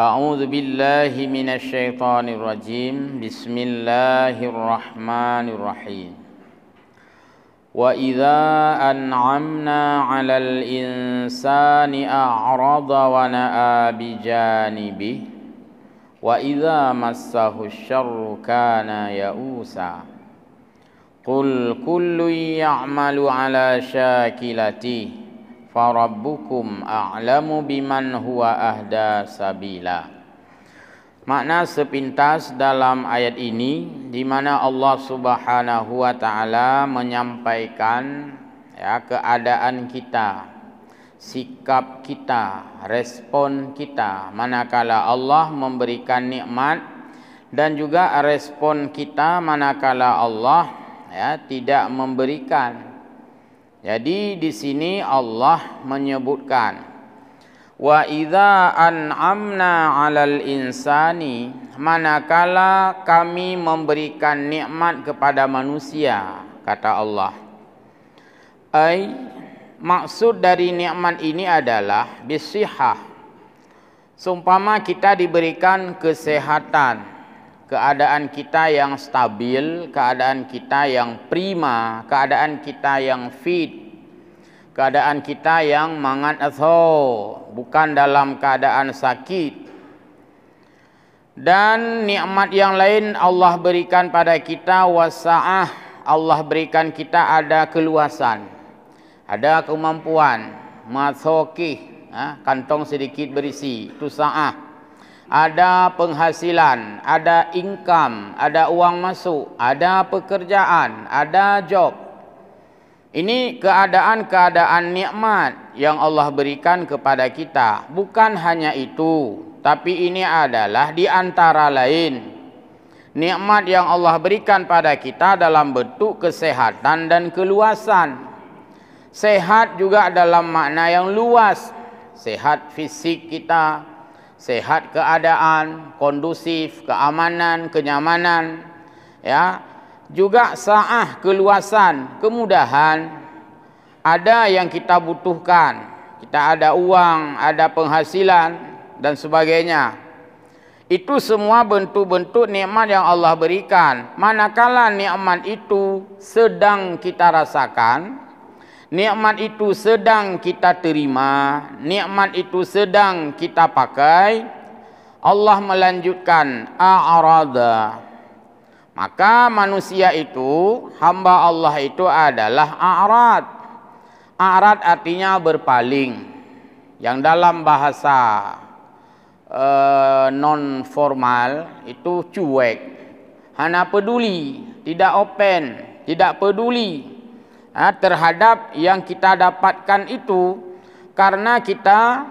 A'udzu billahi minasy syaithanir rajim. Bismillahirrahmanirrahim. Wa idza an'amna 'alal insani a'rada wa na'a bi janibihi wa idza massahu syarru kana ya'usa. Qul kullu ya'malu 'ala syakilatihi farabbukum a'lamu biman huwa ahda sabila. Makna sepintas dalam ayat ini di mana Allah Subhanahu wa taala menyampaikan keadaan kita, sikap kita, respon kita manakala Allah memberikan nikmat, dan juga respon kita manakala Allah tidak memberikan. Jadi di sini Allah menyebutkan wa idza an'amna 'alal insani, manakala kami memberikan nikmat kepada manusia, kata Allah. Maksud dari nikmat ini adalah bisihah. Seumpama kita diberikan kesehatan, keadaan kita yang stabil, keadaan kita yang prima, keadaan kita yang fit, keadaan kita yang mangat atau bukan dalam keadaan sakit. Dan nikmat yang lain Allah berikan pada kita wasa'ah, Allah berikan kita ada keluasan, ada kemampuan, mathokih, kantong sedikit berisi, itu sa'ah. Ada penghasilan, ada income, ada uang masuk, ada pekerjaan, ada job. Ini keadaan-keadaan nikmat yang Allah berikan kepada kita. Bukan hanya itu, tapi ini adalah di antara lain nikmat yang Allah berikan pada kita dalam bentuk kesehatan dan keluasan. Sehat juga dalam makna yang luas. Sehat fisik kita, sehat keadaan, kondusif, keamanan, kenyamanan, juga sa'ah, keluasan, kemudahan. Ada yang kita butuhkan, kita ada uang, ada penghasilan dan sebagainya. Itu semua bentuk-bentuk nikmat yang Allah berikan. Manakala nikmat itu sedang kita rasakan, nikmat itu sedang kita terima, nikmat itu sedang kita pakai, Allah melanjutkan a'rada. Maka manusia itu, hamba Allah itu adalah a'rad. A'rad artinya berpaling. Yang dalam bahasa non formal itu cuek, hanya peduli, tidak open, tidak peduli terhadap yang kita dapatkan itu, karena kita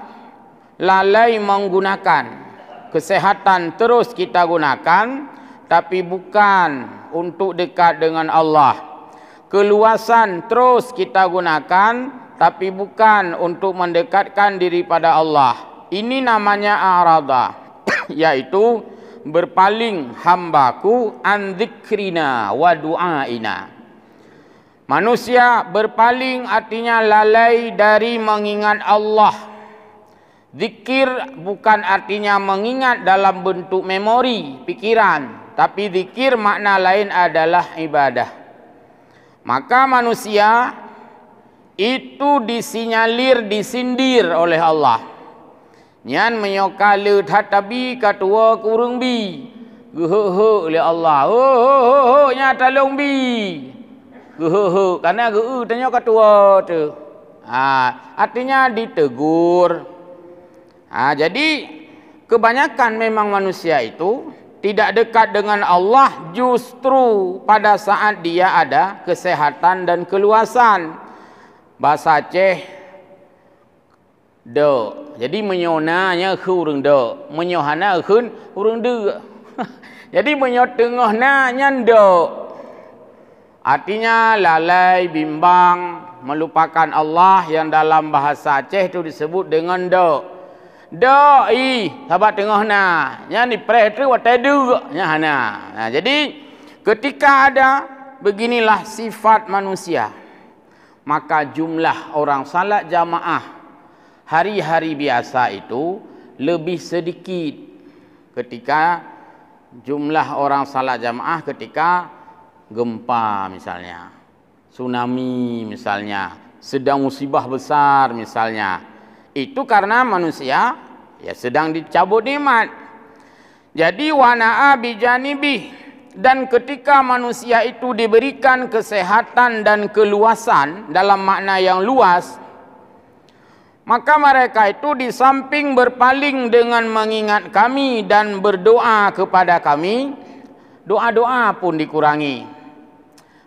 lalai menggunakan. Kesehatan terus kita gunakan, tapi bukan untuk dekat dengan Allah. Keluasan terus kita gunakan, tapi bukan untuk mendekatkan diri pada Allah. Ini namanya a'rada, yaitu berpaling hambaku an dzikrina wa du'aina. Manusia berpaling artinya lalai dari mengingat Allah. Zikir bukan artinya mengingat dalam bentuk memori, pikiran, tapi zikir makna lain adalah ibadah. Maka manusia itu disinyalir, disindir oleh Allah. Nyan menyokala hatabi katua kurung bi. Gehe oleh Allah. Nya tolong bi. Karena tanya ketua tu. Artinya ditegur. Jadi kebanyakan memang manusia itu tidak dekat dengan Allah justru pada saat dia ada kesehatan dan keluasan. Bahasa Aceh de. Jadi menyonanya urang de, menyohana urang de. Jadi menyotengahna nyan de. Artinya lalai, bimbang, melupakan Allah, yang dalam bahasa Aceh itu disebut dengan do. Doi, sahabat tengah na. Nya ni preh tu watai du nya hana. Jadi ketika ada beginilah sifat manusia, maka jumlah orang salat jamaah hari-hari biasa itu lebih sedikit ketika jumlah orang salat jamaah ketika gempa misalnya, tsunami misalnya, sedang musibah besar misalnya. Itu karena manusia ya sedang dicabut nikmat. Jadi wana'a bijanibi, dan ketika manusia itu diberikan kesehatan dan keluasan dalam makna yang luas, maka mereka itu di samping berpaling dengan mengingat kami dan berdoa kepada kami, doa-doa pun dikurangi.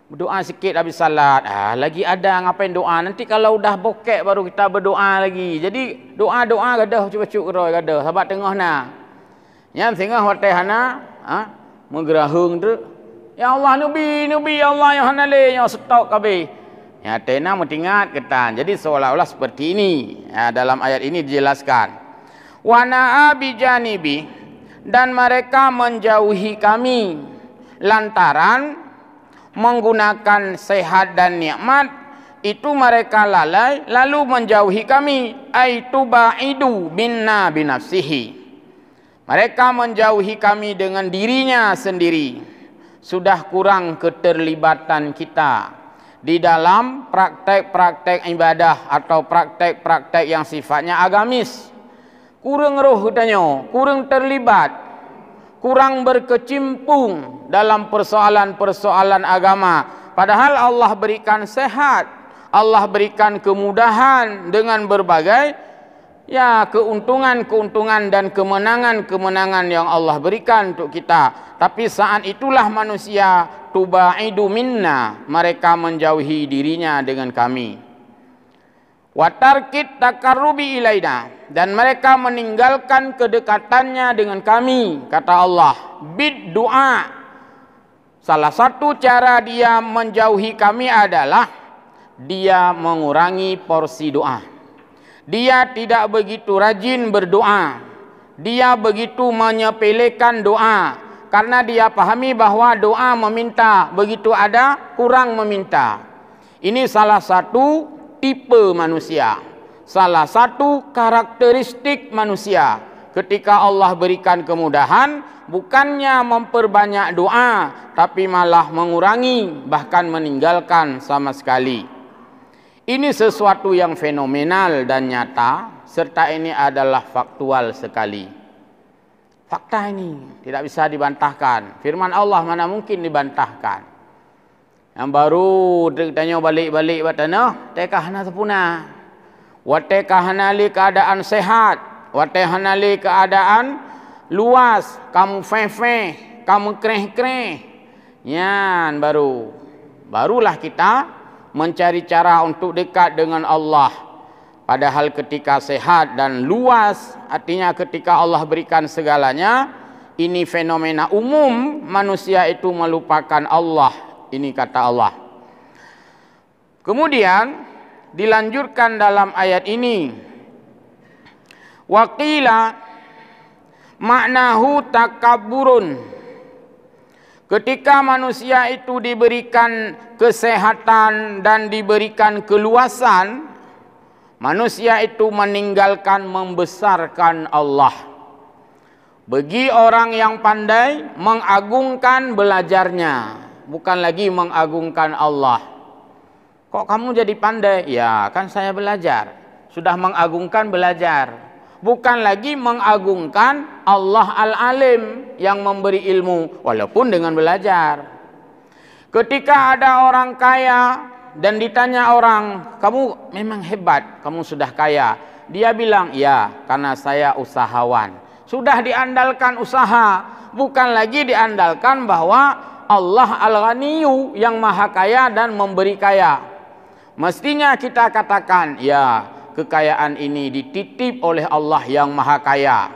Berdoa sikit habis salat, lagi ada ngapain doa, nanti kalau udah bokek baru kita berdoa lagi. Jadi doa-doa gadah cuba-cuba keroi gadah sahabat tengah na. Yang tengah hotel hana, menggerahung tu. Ya Allah nubi ya Allah ya hanale ya stok kabeh. Ya tena mentingat ketan. Jadi seolah-olah seperti ini. Ya, dalam ayat ini dijelaskan. Wa na'a bijanibi, dan mereka menjauhi kami lantaran menggunakan sehat dan nikmat itu mereka lalai lalu menjauhi kami, aitu ba'idu binna binafsihi. Mereka menjauhi kami dengan dirinya sendiri. Sudah kurang keterlibatan kita di dalam praktek-praktek ibadah atau praktek-praktek yang sifatnya agamis. Kurang roh katanya, kurang terlibat, kurang berkecimpung dalam persoalan-persoalan agama. Padahal Allah berikan sehat, Allah berikan kemudahan dengan berbagai ya keuntungan-keuntungan dan kemenangan-kemenangan yang Allah berikan untuk kita. Tapi saat itulah manusia tubaidu minna, mereka menjauhi dirinya dengan kami. Wa tarkit takarrubi ilaina, dan mereka meninggalkan kedekatannya dengan kami, kata Allah. Bid doa, salah satu cara dia menjauhi kami adalah dia mengurangi porsi doa. Dia tidak begitu rajin berdoa. Dia begitu menyepelekan doa, karena dia pahami bahwa doa meminta, begitu ada kurang meminta. Ini salah satu tipe manusia, salah satu karakteristik manusia. Ketika Allah berikan kemudahan, bukannya memperbanyak doa, tapi malah mengurangi, bahkan meninggalkan sama sekali. Ini sesuatu yang fenomenal dan nyata, serta ini adalah faktual sekali. Fakta ini tidak bisa dibantahkan. Firman Allah mana mungkin dibantahkan. Yang baru tanya balik-balik batana, tekahna sepuna. Watekahna li keadaan sehat, watekahna li keadaan luas, kamu feh-feh, kamu kreh-kreh. Yan barulah kita mencari cara untuk dekat dengan Allah. Padahal ketika sehat dan luas, artinya ketika Allah berikan segalanya, ini fenomena umum, manusia itu melupakan Allah. Ini kata Allah. Kemudian dilanjutkan dalam ayat ini, waqila maknahu takabburun. Ketika manusia itu diberikan kesehatan dan diberikan keluasan, manusia itu meninggalkan membesarkan Allah. Bagi orang yang pandai, mengagungkan belajarnya, bukan lagi mengagungkan Allah. Kok kamu jadi pandai? Ya, kan saya belajar. Sudah mengagungkan belajar. Bukan lagi mengagungkan Allah Al-Alim yang memberi ilmu, walaupun dengan belajar. Ketika ada orang kaya dan ditanya orang, kamu memang hebat, kamu sudah kaya. Dia bilang, ya, karena saya usahawan. Sudah diandalkan usaha, bukan lagi diandalkan bahwa Allah Al-Ghaniyu yang maha kaya dan memberi kaya. Mestinya kita katakan, ya, kekayaan ini dititip oleh Allah yang maha kaya.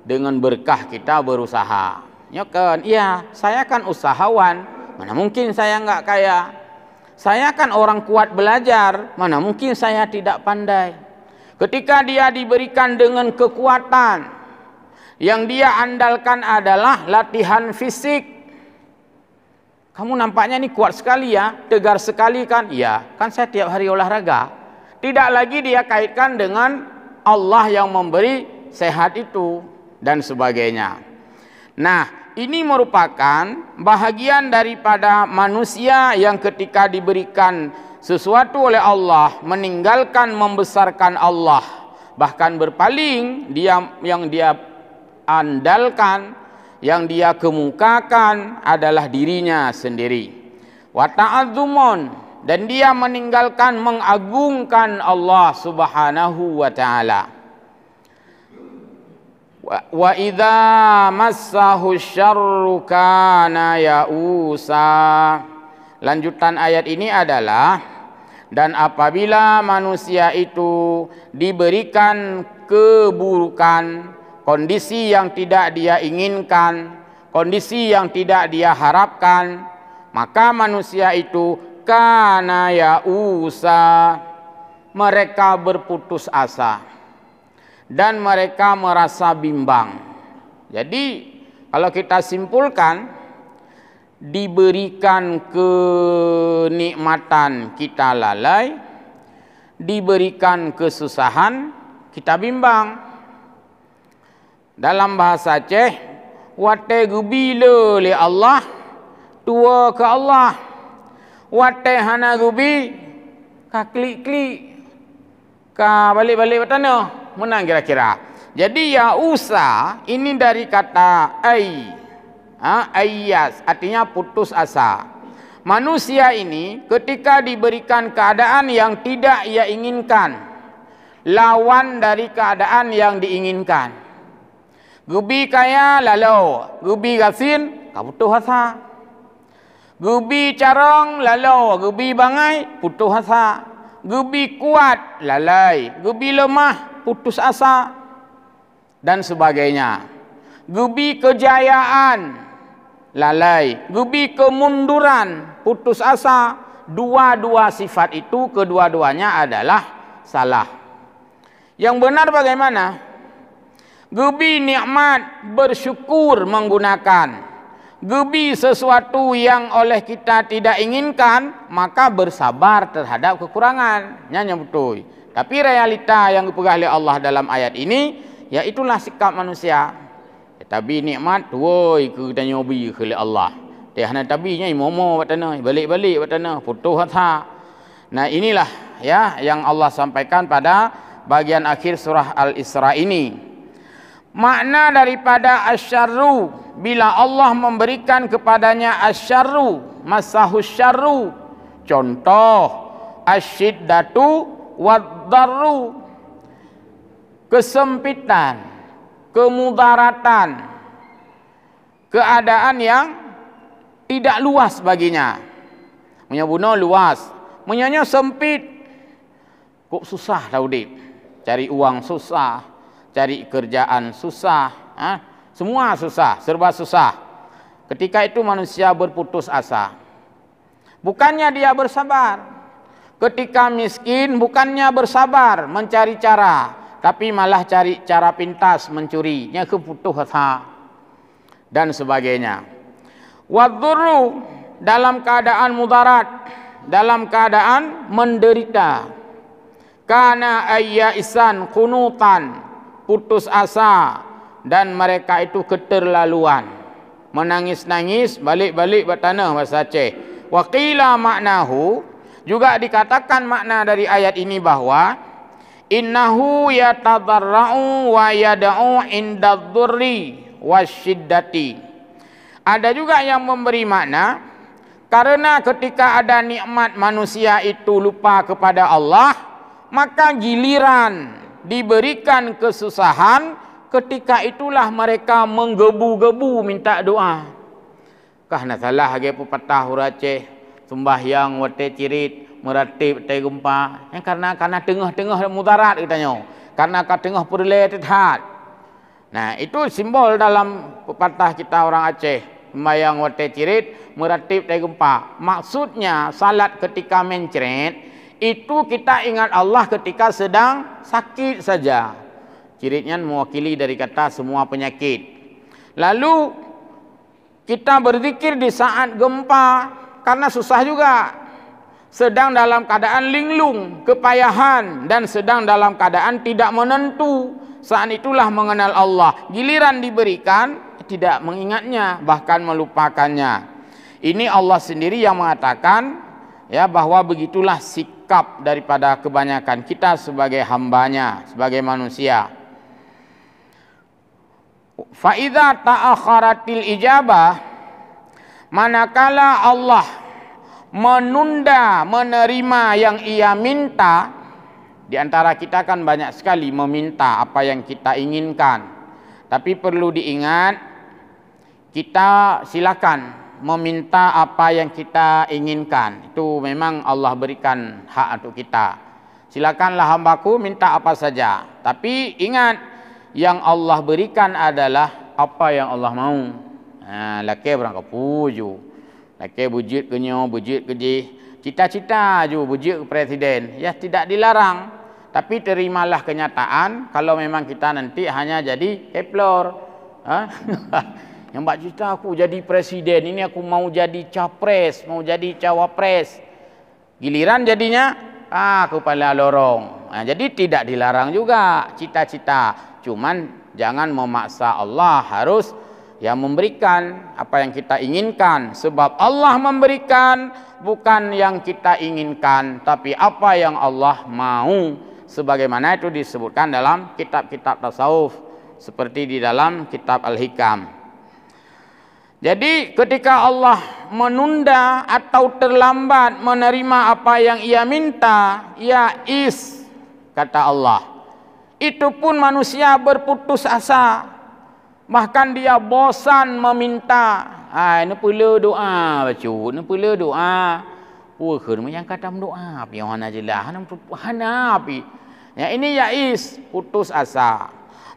Dengan berkah kita berusaha. Ya kan? Iya, saya kan usahawan. Mana mungkin saya enggak kaya. Saya kan orang kuat belajar. Mana mungkin saya tidak pandai. Ketika dia diberikan dengan kekuatan, yang dia andalkan adalah latihan fisik. Kamu nampaknya ini kuat sekali ya, tegar sekali kan? Iya, kan saya tiap hari olahraga. Tidak lagi dia kaitkan dengan Allah yang memberi sehat itu dan sebagainya. Nah, ini merupakan bahagian daripada manusia yang ketika diberikan sesuatu oleh Allah meninggalkan membesarkan Allah, bahkan berpaling. Yang dia andalkan, yang dia kemukakan adalah dirinya sendiri. Wa ta'azzumun, dan dia meninggalkan mengagungkan Allah Subhanahu wa taala. Wa idza massahu syarru kana ya'usa. Lanjutan ayat ini adalah, dan apabila manusia itu diberikan keburukan, kondisi yang tidak dia inginkan, kondisi yang tidak dia harapkan, maka manusia itu kana ya'usa, mereka berputus asa dan mereka merasa bimbang. Jadi kalau kita simpulkan, diberikan kenikmatan kita lalai, diberikan kesusahan kita bimbang. Dalam bahasa Aceh, wate gubila li Allah, tua ke Allah. Wate hana gubi, ka klik-klik, ka balik-balik bertanah. Menang kira-kira. Jadi ya'usa ini dari kata ayyas, artinya putus asa. Manusia ini ketika diberikan keadaan yang tidak ia inginkan, lawan dari keadaan yang diinginkan. Gubi kaya lalau, gubi gasin kaputus asa. Gubi carong lalau, gubi bangai putus asa. Gubi kuat lalai, gubi lemah putus asa dan sebagainya. Gubi kejayaan lalai, gubi kemunduran putus asa. Dua-dua sifat itu kedua-duanya adalah salah. Yang benar bagaimana? Gubi nikmat bersyukur menggunakan. Gubi sesuatu yang oleh kita tidak inginkan, maka bersabar terhadap kekurangan. Yang betul. Tapi realita yang dipegang oleh Allah dalam ayat ini, ya itulah sikap manusia. Tapi nikmat, woi kita nyobi oleh Allah. Dia hanya tabinya imomo batana, balik-balik batana, putus hata. Nah, inilah ya yang Allah sampaikan pada bagian akhir surah Al-Isra ini. Makna daripada asyarru, bila Allah memberikan kepadanya asyarru, masahus syarru. Contoh, asyiddatu waddarru, kesempitan, kemudaratan, keadaan yang tidak luas baginya. Menyabuno luas, menyanya sempit. Kok susah Daudit, cari uang susah, cari kerjaan susah, semua susah, serba susah. Ketika itu manusia berputus asa. Bukannya dia bersabar. Ketika miskin bukannya bersabar mencari cara, tapi malah cari cara pintas mencurinya, keputus asa dan sebagainya. Wadzurru, dalam keadaan mudarat, dalam keadaan menderita. Kana ayyaisan kunutan, putus asa, dan mereka itu keterlaluan, menangis-nangis, balik-balik bertanah bahasa Aceh. Wa qila maknahu, juga dikatakan makna dari ayat ini bahwa innahu yatadarra'u wa yada'u indadh-dhurri wasyiddati. Ada juga yang memberi makna karena ketika ada nikmat manusia itu lupa kepada Allah, maka giliran diberikan kesusahan, ketika itulah mereka menggebu-gebu minta doa. Kahna salah hage pepatah Aceh, sembahyang wate cirit, meratib te gempa. Karena tengah-tengah mudarat katanya. Karena tengah perle tethat. Nah, itu simbol dalam pepatah kita orang Aceh. Sembahyang wate cirit, meratib te gempa. Maksudnya salat ketika mencret, itu kita ingat Allah ketika sedang sakit saja. Ciritnya mewakili dari kata semua penyakit. Lalu kita berzikir di saat gempa, karena susah juga, sedang dalam keadaan linglung, kepayahan, dan sedang dalam keadaan tidak menentu, saat itulah mengenal Allah. Giliran diberikan, tidak mengingatnya, bahkan melupakannya. Ini Allah sendiri yang mengatakan, ya, bahwa begitulah sikap daripada kebanyakan kita sebagai hambanya, sebagai manusia. Fa idza ta'akharatil ijabah, manakala Allah menunda menerima yang ia minta. Di antara kita kan banyak sekali meminta apa yang kita inginkan, tapi perlu diingat, kita silakan meminta apa yang kita inginkan. Itu memang Allah berikan hak untuk kita. Silakanlah hambaku minta apa saja, tapi ingat, yang Allah berikan adalah apa yang Allah mau. Laki berang kepuju, laki bujit kenyo, bujit keji, cita-cita ju bujit ke presiden, ya tidak dilarang, tapi terimalah kenyataan kalau memang kita nanti hanya jadi keplor. Yang mbak cita aku jadi presiden, ini aku mau jadi capres, mau jadi cawapres. Giliran jadinya kepala lorong. Jadi tidak dilarang juga cita-cita. Cuman jangan memaksa Allah harus yang memberikan apa yang kita inginkan. Sebab Allah memberikan bukan yang kita inginkan, tapi apa yang Allah mau. Sebagaimana itu disebutkan dalam kitab-kitab tasawuf, seperti di dalam kitab Al-Hikam. Jadi ketika Allah menunda atau terlambat menerima apa yang ia minta, ya'is, kata Allah, itu pun manusia berputus asa, bahkan dia bosan meminta. Ini pula doa baca, ini pula doa. Kerana yang kata doa, pi hana jelah, hana pi. Ya, ini ya'is, putus asa.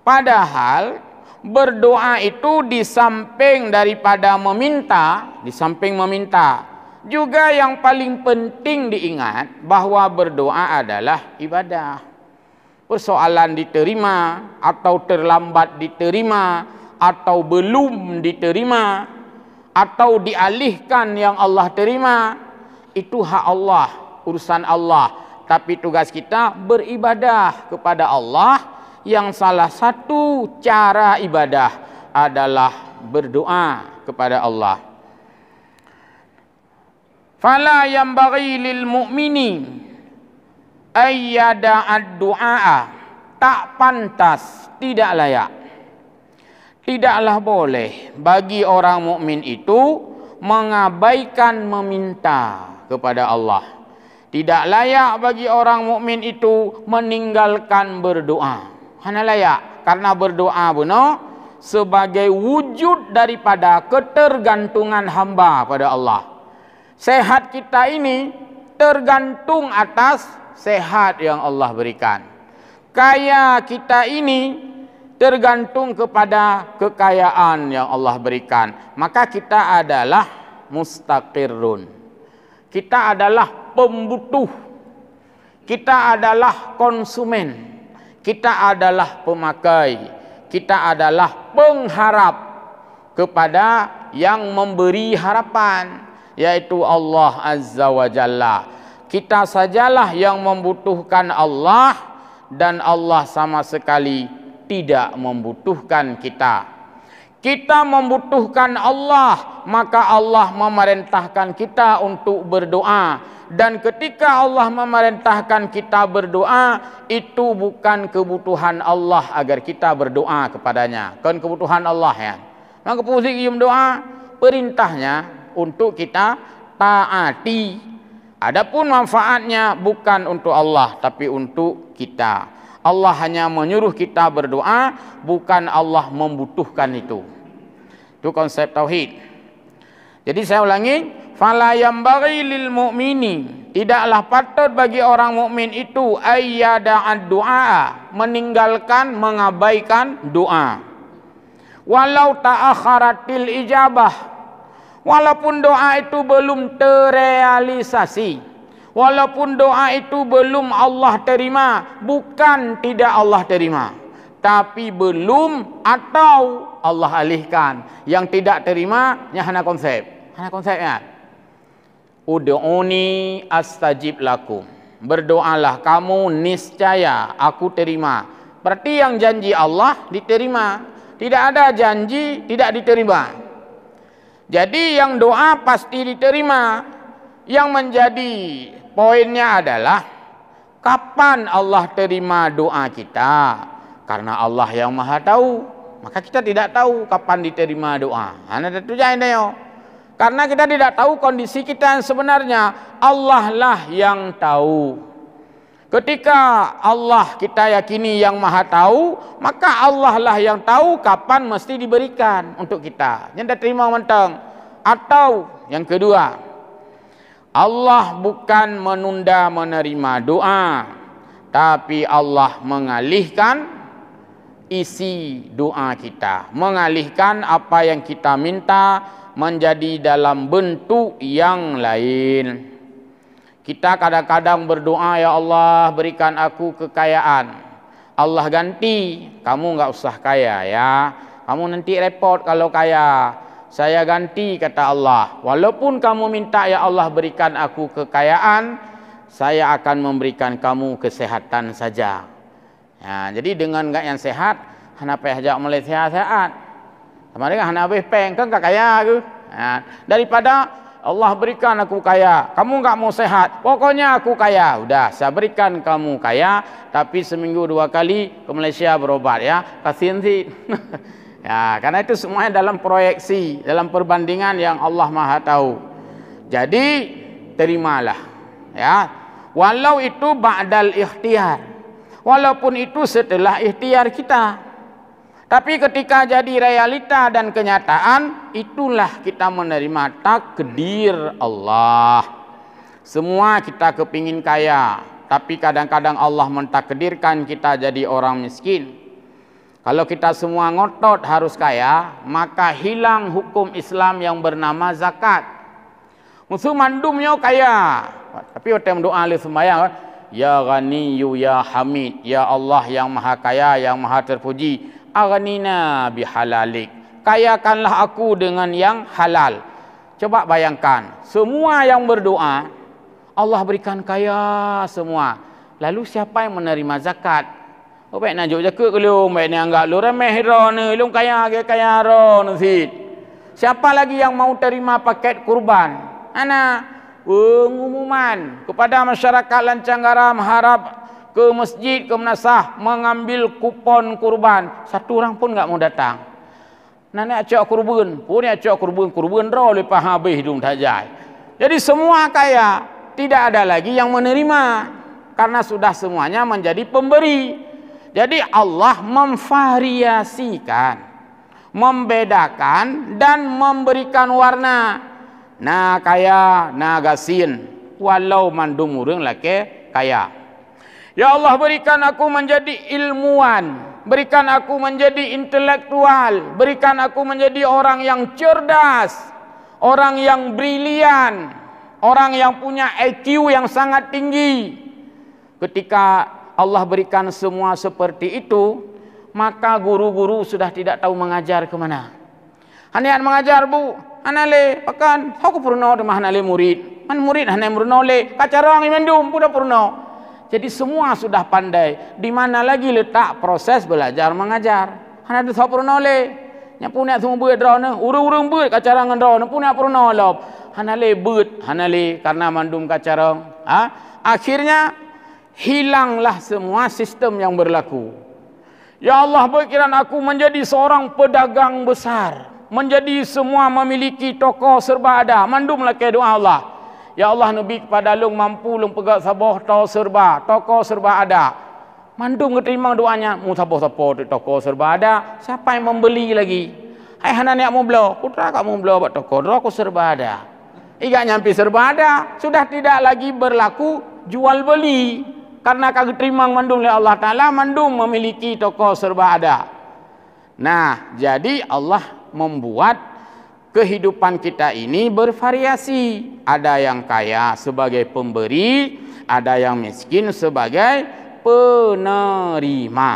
Padahal berdoa itu di samping daripada meminta, di samping meminta, juga yang paling penting diingat bahwa berdoa adalah ibadah. Persoalan diterima atau terlambat diterima atau belum diterima atau dialihkan yang Allah terima, itu hak Allah, urusan Allah. Tapi tugas kita beribadah kepada Allah, yang salah satu cara ibadah adalah berdoa kepada Allah. Fala yanbaghi lil mu'mini ayyada'ad du'a, tak pantas, tidak layak, tidaklah boleh bagi orang mukmin itu mengabaikan meminta kepada Allah. Tidak layak bagi orang mukmin itu meninggalkan berdoa. Hana layak, karena berdoa benar sebagai wujud daripada ketergantungan hamba pada Allah. Sehat kita ini tergantung atas sehat yang Allah berikan. Kaya kita ini tergantung kepada kekayaan yang Allah berikan. Maka kita adalah mustaqirrun. Kita adalah pembutuh. Kita adalah konsumen. Kita adalah pemakai. Kita adalah pengharap kepada yang memberi harapan, yaitu Allah Azza wa Jalla. Kita sajalah yang membutuhkan Allah, dan Allah sama sekali tidak membutuhkan kita. Kita membutuhkan Allah, maka Allah memerintahkan kita untuk berdoa. Dan ketika Allah memerintahkan kita berdoa, itu bukan kebutuhan Allah agar kita berdoa kepadanya. Kan kebutuhan Allah ya. Maka posisi doa, perintahnya untuk kita taati. Adapun manfaatnya bukan untuk Allah, tapi untuk kita. Allah hanya menyuruh kita berdoa, bukan Allah membutuhkan itu. Itu konsep tauhid. Jadi saya ulangi, fala yambaghi lil mu'mini, tidaklah patut bagi orang mukmin itu ayyada'ad du'a, meninggalkan, mengabaikan doa. Walau ta'akharatil ijabah, walaupun doa itu belum terrealisasi, walaupun doa itu belum Allah terima, bukan tidak Allah terima, tapi belum atau Allah alihkan. Yang tidak terima, hanya konsep. Hanya konsepnya. Ud'uni astajib lakum. Berdoalah kamu, niscaya aku terima. berarti yang janji Allah diterima. Tidak ada janji tidak diterima. Jadi yang doa pasti diterima. Yang menjadi poinnya adalah kapan Allah terima doa kita. Karena Allah yang maha tahu, maka kita tidak tahu kapan diterima doa. Anda tujuan dia. Karena kita tidak tahu kondisi kita yang sebenarnya. Allah lah yang tahu. Ketika Allah kita yakini yang maha tahu, maka Allah lah yang tahu kapan mesti diberikan untuk kita. Yang terima mentang. Atau yang kedua, Allah bukan menunda menerima doa, tapi Allah mengalihkan isi doa kita. Mengalihkan apa yang kita minta menjadi dalam bentuk yang lain. Kita kadang-kadang berdoa, ya Allah berikan aku kekayaan. Allah ganti, kamu enggak usah kaya ya. Kamu nanti repot kalau kaya. Saya ganti, kata Allah. Walaupun kamu minta, ya Allah berikan aku kekayaan, saya akan memberikan kamu kesehatan saja. Ya, jadi dengan enggak yang sehat, hana payah jak mulai sehat-sehat. Kemarin hana habis peng kan enggak kaya ke? Ya, daripada Allah berikan aku kaya, kamu enggak mau sehat, pokoknya aku kaya. Udah, saya berikan kamu kaya, tapi seminggu 2 kali ke Malaysia berobat ya. Kasihan sih. Ya, karena itu semuanya dalam proyeksi, dalam perbandingan yang Allah Maha tahu. Jadi terimalah ya. Walau itu ba'dal ikhtiar. Walaupun itu setelah ikhtiar kita. Tapi ketika jadi realita dan kenyataan, itulah kita menerima takdir Allah. Semua kita kepingin kaya, tapi kadang-kadang Allah mentakdirkan kita jadi orang miskin. Kalau kita semua ngotot harus kaya, maka hilang hukum Islam yang bernama zakat. Musuh mandumnya kaya, tapi waktu doa li sembahyang, ya Ghaniyu ya Hamid, ya Allah yang maha kaya, yang maha terpuji, aghnina bihalalik, kayakanlah aku dengan yang halal. Coba bayangkan, semua yang berdoa Allah berikan kaya semua, lalu siapa yang menerima zakat? Oh baik nak jauh ke lu, baik ni anggap lu remeh ro ni, lu kaya ke kaya ro ni. Siapa lagi yang mau terima paket kurban? Ana pengumuman kepada masyarakat Lancangaram, harap ke masjid, ke Menasah mengambil kupon kurban. Satu orang pun enggak mau datang. Nak acak kurban, pun acak kurban ro lepas habis hidung tajai. Jadi semua kaya, tidak ada lagi yang menerima karena sudah semuanya menjadi pemberi. Jadi Allah memvariasikan, membedakan dan memberikan warna. Nah kaya, nah gasin, walau mandum urang laki kaya. Ya Allah berikan aku menjadi ilmuwan, berikan aku menjadi intelektual, berikan aku menjadi orang yang cerdas, orang yang brilian, orang yang punya IQ yang sangat tinggi. Ketika Allah berikan semua seperti itu, maka guru-guru sudah tidak tahu mengajar ke mana. Hanya mengajar bu, anale pakan, aku purno demah anale murid, man murid hanya purno le, kacarang imendum pudah purno. Jadi semua sudah pandai. Di mana lagi letak proses belajar mengajar? Hanya tu purno le, nyapunya semua buat drone, urung-urung buat kacarangan drone, punya purno lop. Hanya le buat, hanya le karena mandum kacarang. Akhirnya hilanglah semua sistem yang berlaku. Ya Allah berikan aku menjadi seorang pedagang besar, menjadi semua memiliki toko serba ada. Mandumlah ke doa Allah. Ya Allah Nabi kepada lung mampu lung pegat sabah toko serba ada. Mandum keterima doanya, mu sabah toko serba ada. Siapa yang membeli lagi? Hai hana niat mau belo, putra kamu belo buat toko serba ada. Iga nyampi serba ada, sudah tidak lagi berlaku jual beli. Karena kagak terima mandum oleh Allah Ta'ala, mandum memiliki toko serba ada. Nah, jadi Allah membuat kehidupan kita ini bervariasi. Ada yang kaya sebagai pemberi, ada yang miskin sebagai penerima.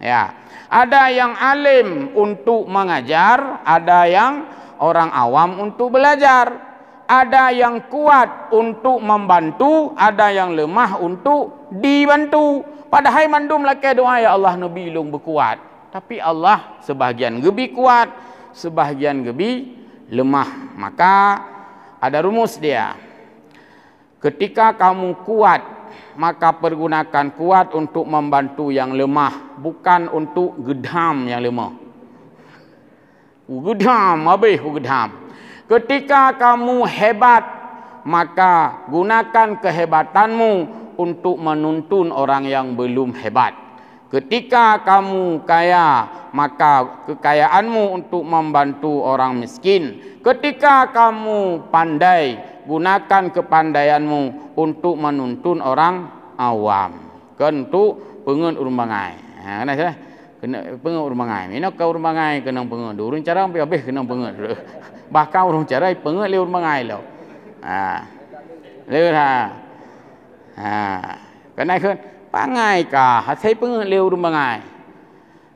Ya, ada yang alim untuk mengajar, ada yang orang awam untuk belajar. Ada yang kuat untuk membantu, ada yang lemah untuk dibantu. Padahal mandum lakai doa ya Allah Nabi long berkuat. Tapi Allah sebahagian gebi kuat, sebahagian gebi lemah. Maka ada rumus dia. Ketika kamu kuat, maka pergunakan kuat untuk membantu yang lemah, bukan untuk gedam yang lemah. Gedam, habis gedam. Ketika kamu hebat, maka gunakan kehebatanmu untuk menuntun orang yang belum hebat. Ketika kamu kaya, maka kekayaanmu untuk membantu orang miskin. Ketika kamu pandai, gunakan kepandaianmu untuk menuntun orang awam. Kan tu pengen urumbangai. Ha kena salah. Kena pengen urumbangai. Mina kau urumbangai kena pengen. Urun cara sampai habis kena pengen. Bahkan urung cara pengen le urumbangai lo. Ha. Le ha. Ha. Kena kan pangai kah? Saya pengen le urumbangai.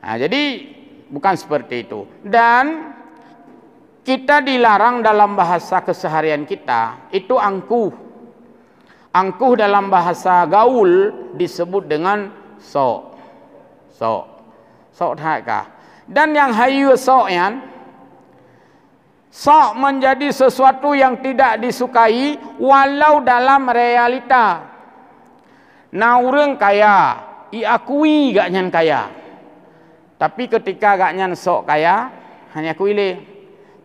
Ha, jadi bukan seperti itu. Dan kita dilarang dalam bahasa keseharian kita itu angkuh. Angkuh dalam bahasa gaul disebut dengan sok. Sok. Sok tak kah? Dan yang hayu sok yan, sok menjadi sesuatu yang tidak disukai walau dalam realita. Nah orang kaya, iakui gak nyan kaya. Tapi ketika gak nyan sok kaya, hanya kuile.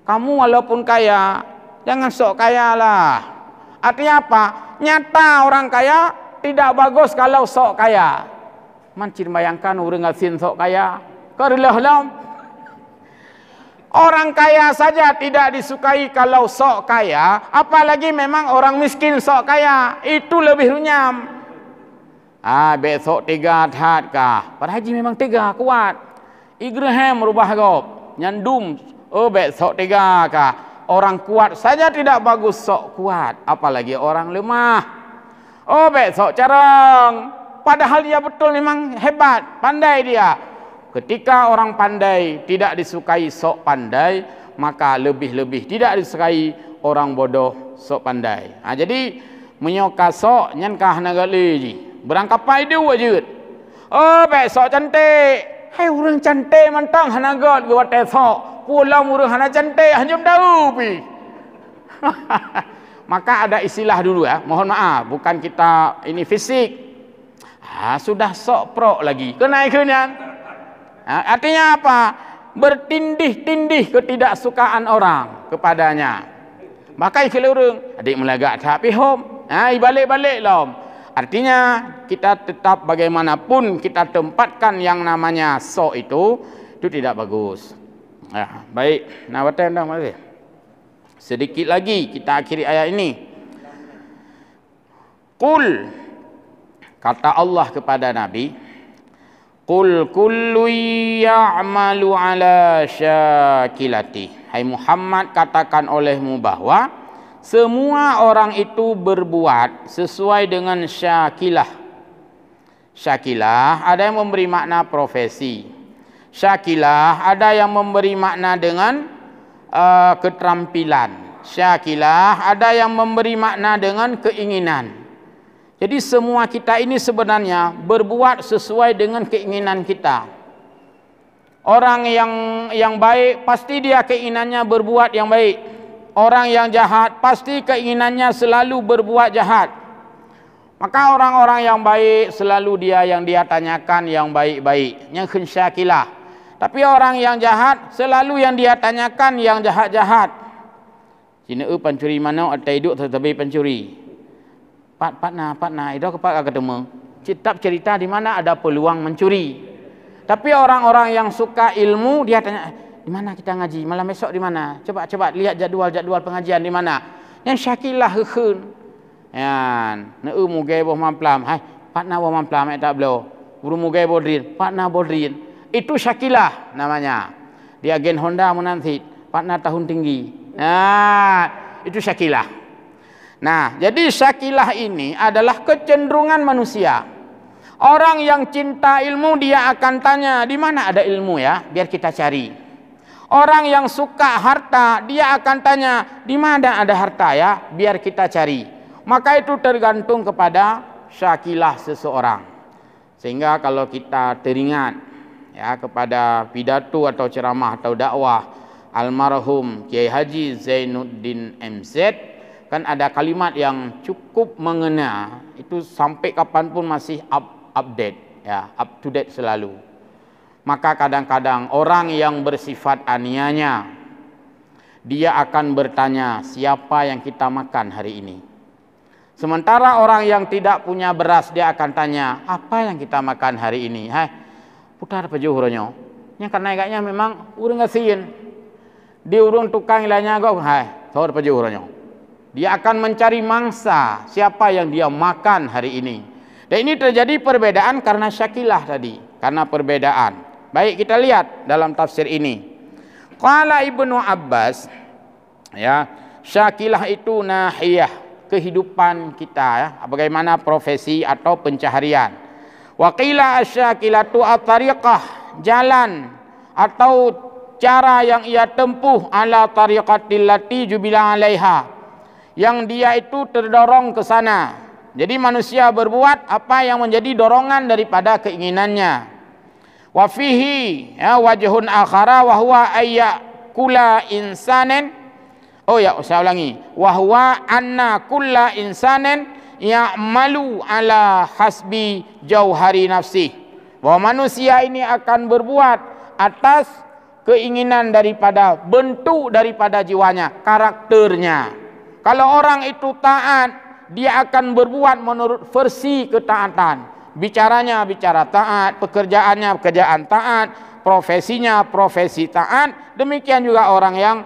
Kamu walaupun kaya, jangan sok kaya lah. Artinya apa? Nyata orang kaya tidak bagus kalau sok kaya. Mancin bayangkan orang ngasin sok kaya. Kerlah. Orang kaya saja tidak disukai kalau sok kaya, apalagi memang orang miskin sok kaya. Itu lebih runyam. Besok tiga hat kah? Pada haji memang tiga kuat. Igrahim rubah gop. Nyandum. Besok tiga kah? Orang kuat saja tidak bagus sok kuat. Apalagi orang lemah. Besok carang. Padahal dia betul memang hebat. Pandai dia. Ketika orang pandai tidak disukai sok pandai, maka lebih-lebih tidak disukai orang bodoh sok pandai. Jadi menyoka sok nyankah nagali. Berangkapai dia wajud. Besok cantik. Hai orang cantik mantang hanagat gua tesok. Pulang orang hana cantik hanyum tahu pi. Maka ada istilah dulu ya. Mohon maaf, bukan kita ini fisik. Sudah sok pro lagi. Kenaikannya. Artinya apa? Bertindih-tindih ketidaksukaan orang kepadanya. Maka ikhlas orang adik melagak tak pihom. Balik-balik lom. Artinya kita tetap bagaimanapun kita tempatkan yang namanya sok itu tidak bagus. Baik, nawatan dah masih. Sedikit lagi kita akhiri ayat ini. Qul, kata Allah kepada Nabi, Qul kullu ya'malu ala syakilati. Hai Muhammad, katakan olehmu bahwa semua orang itu berbuat sesuai dengan syakilah. Syakilah ada yang memberi makna profesi. Syakilah ada yang memberi makna dengan keterampilan. Syakilah ada yang memberi makna dengan keinginan. Jadi semua kita ini sebenarnya berbuat sesuai dengan keinginan kita. Orang yang baik pasti dia keinginannya berbuat yang baik. Orang yang jahat pasti keinginannya selalu berbuat jahat. Maka orang-orang yang baik selalu yang dia tanyakan yang baik-baik, yang syakilah. Tapi orang yang jahat selalu yang dia tanyakan yang jahat-jahat. Cina pencuri mana atau hidup tetapi pencuri. Patna, itu kepak ketemu. Kitab cerita di mana ada peluang mencuri. Tapi orang-orang yang suka ilmu dia tanya, di mana kita ngaji? Malam besok di mana? Coba lihat jadual pengajian di mana. Yang syakilah heun. Yan, neu mugai boh mamplam. Hai, patna boh mamplam tak belo. Buru mugai bodrin, patna bodrin. Itu syakilah namanya. Dia agen Honda menanti, patna tahun tinggi. Itu syakilah. Nah, jadi syakilah ini adalah kecenderungan manusia. Orang yang cinta ilmu dia akan tanya, di mana ada ilmu ya? Biar kita cari. Orang yang suka harta, dia akan tanya, di mana ada harta ya? Biar kita cari. Maka itu tergantung kepada syakilah seseorang. Sehingga kalau kita teringat ya kepada pidato atau ceramah atau dakwah almarhum Kiai Haji Zainuddin MZ, kan ada kalimat yang cukup mengena, itu sampai kapanpun masih update ya, up to date selalu. Maka kadang-kadang orang yang bersifat aniaya, dia akan bertanya, siapa yang kita makan hari ini? Sementara orang yang tidak punya beras, dia akan tanya, apa yang kita makan hari ini? Hai, putar pejuhurnya. Yang karena agaknya memang urang ngasihin. Di urung tukang ilahnya kau, hai, tor pejuhurnya. Dia akan mencari mangsa, siapa yang dia makan hari ini. Dan ini terjadi perbedaan karena syakilah tadi, karena perbedaan. Baik, kita lihat dalam tafsir ini. Qala Ibnu Abbas, ya, syakilah itu nahiyah, kehidupan kita ya, bagaimana profesi atau pencaharian. Wa qila asyakilatu at-tariqah, jalan atau cara yang ia tempuh, ala tariqatil lati jubila 'alaiha, yang dia itu terdorong ke sana. Jadi manusia berbuat apa yang menjadi dorongan daripada keinginannya. Wa fihi ya wajhun akhara wa huwa ayyakula insanan. Oh ya, saya ulangi. Wahwa anna kulla insanin ya'malu ala hasbi jauhari nafsi. Bahwa manusia ini akan berbuat atas keinginan daripada bentuk daripada jiwanya, karakternya. Kalau orang itu taat, dia akan berbuat menurut versi ketaatan. Bicaranya bicara taat, pekerjaannya pekerjaan taat, profesinya profesi taat. Demikian juga orang yang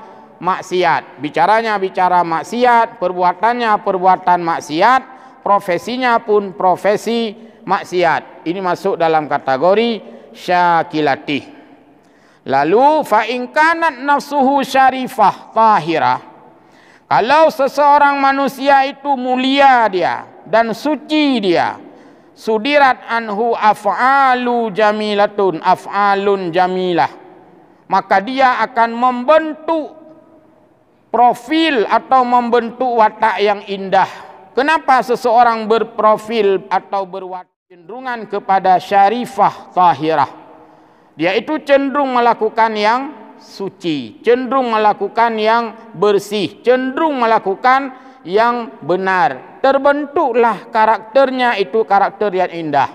maksiat, bicaranya bicara maksiat, perbuatannya perbuatan maksiat, profesinya pun profesi maksiat. Ini masuk dalam kategori syakilati. Lalu fa in kanat nafsuhu syarifah tahirah, kalau seseorang manusia itu mulia dia dan suci dia, sudirat anhu af'alu jamilatun, af'alun jamilah, maka dia akan membentuk profil atau membentuk watak yang indah. Kenapa seseorang berprofil atau berwatak cenderungan kepada syarifah tahirah? Dia itu cenderung melakukan yang suci, cenderung melakukan yang bersih, cenderung melakukan yang benar. Terbentuklah karakternya itu karakter yang indah.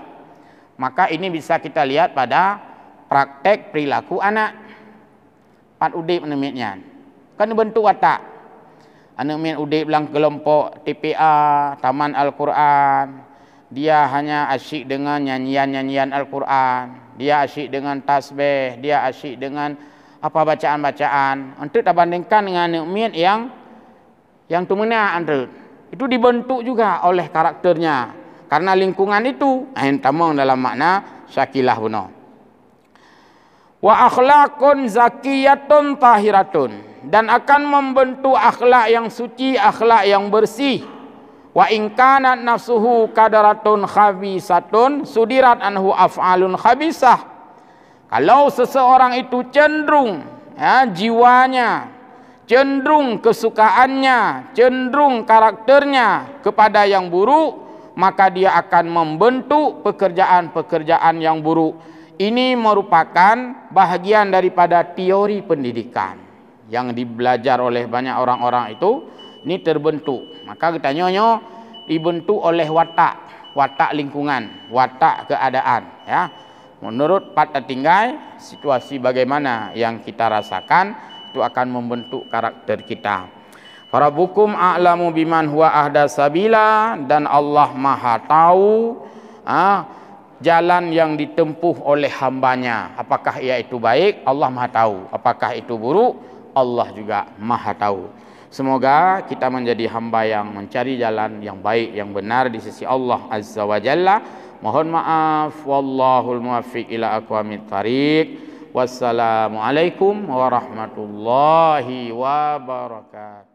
Maka ini bisa kita lihat pada praktek perilaku anak. Pat udip nemitnya. Kan bentuk watak. Anak min udip belang kelompok TPA, Taman Al-Quran. Dia hanya asyik dengan nyanyian-nyanyian Al-Quran. Dia asyik dengan tasbih, dia asyik dengan apa bacaan-bacaan. Untuk terbandingkan dengan anak min yang tumena antre. Itu dibentuk juga oleh karakternya. Karena lingkungan itu tamang dalam makna syakilah benar. Wa akhlaqun zakiyatun tahiratun, dan akan membentuk akhlak yang suci, akhlak yang bersih. Wa in kanat nafsuhu kadaratun khabisatun sudirat anhu af'alun khabisah. Kalau seseorang itu cenderung ya, jiwanya, cenderung kesukaannya, cenderung karakternya kepada yang buruk, maka dia akan membentuk pekerjaan-pekerjaan yang buruk. Ini merupakan bahagian daripada teori pendidikan yang dibelajar oleh banyak orang-orang itu. Ini terbentuk. Maka kita nyonya dibentuk oleh watak lingkungan, watak keadaan. Ya, menurut Pat Tinggai, situasi bagaimana yang kita rasakan itu akan membentuk karakter kita. Rabbukum a'lamu biman huwa ahda sabila, dan Allah Maha tahu jalan yang ditempuh oleh hambanya. Apakah ia itu baik? Allah Maha tahu. Apakah itu buruk? Allah juga Maha tahu. Semoga kita menjadi hamba yang mencari jalan yang baik, yang benar di sisi Allah Azza wa Jalla. Mohon maaf. Wallahul muwaffiq ila aqwamit thariq. Wassalamualaikum warahmatullahi wabarakatuh.